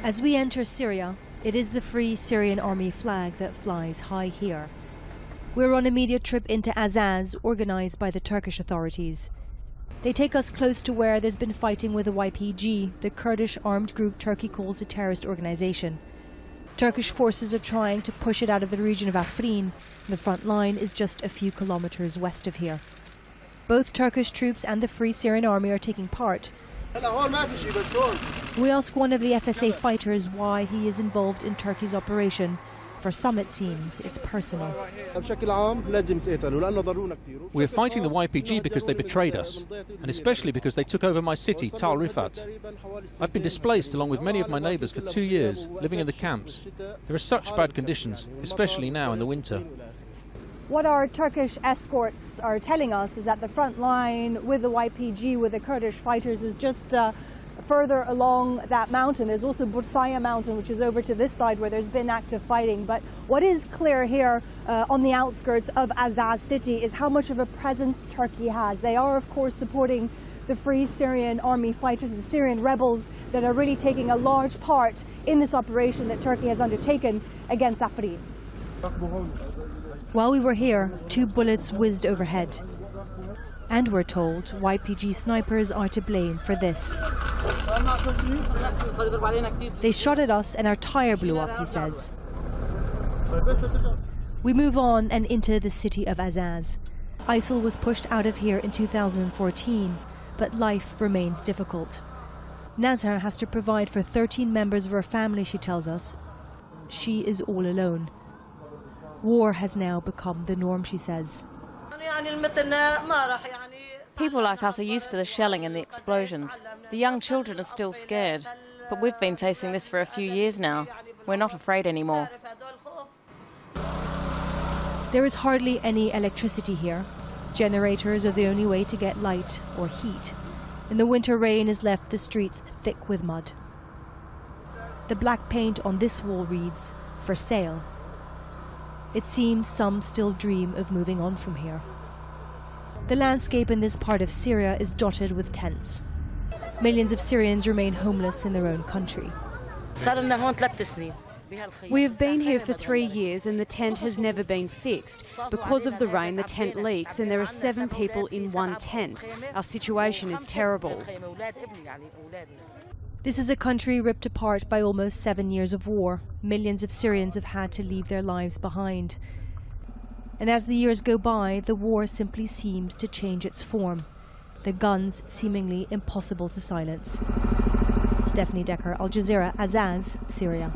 As we enter Syria, it is the Free Syrian Army flag that flies high here. We're on a media trip into Azaz, organised by the Turkish authorities. They take us close to where there's been fighting with the YPG, the Kurdish armed group Turkey calls a terrorist organisation. Turkish forces are trying to push it out of the region of Afrin. The front line is just a few kilometres west of here. Both Turkish troops and the Free Syrian Army are taking part. We ask one of the FSA fighters why he is involved in Turkey's operation. For some, it seems, it's personal. We're fighting the YPG because they betrayed us, and especially because they took over my city, Tal Rifat. I've been displaced along with many of my neighbours for 2 years, living in the camps. There are such bad conditions, especially now in the winter. What our Turkish escorts are telling us is that the front line with the YPG, with the Kurdish fighters, is just further along that mountain. There's also Bursaya mountain, which is over to this side where there's been active fighting. But what is clear here on the outskirts of Azaz city is how much of a presence Turkey has. They are, of course, supporting the Free Syrian Army fighters, the Syrian rebels that are really taking a large part in this operation that Turkey has undertaken against Afrin. While we were here, 2 bullets whizzed overhead. And we're told YPG snipers are to blame for this. They shot at us and our tyre blew up, he says. We move on and into the city of Azaz. ISIL was pushed out of here in 2014, but life remains difficult. Nazar has to provide for 13 members of her family, she tells us. She is all alone. War has now become the norm, she says. People like us are used to the shelling and the explosions. The young children are still scared. But we've been facing this for a few years now. We're not afraid anymore. There is hardly any electricity here. Generators are the only way to get light or heat. And the winter rain has left the streets thick with mud. The black paint on this wall reads, "For sale." It seems some still dream of moving on from here. The landscape in this part of Syria is dotted with tents. Millions of Syrians remain homeless in their own country. We have been here for 3 years and the tent has never been fixed. Because of the rain, the tent leaks and there are 7 people in one tent. Our situation is terrible. This is a country ripped apart by almost 7 years of war. Millions of Syrians have had to leave their lives behind. And as the years go by, the war simply seems to change its form. The guns seemingly impossible to silence. Stefanie, DEKKER, Aljazeera, Azaz, Syria.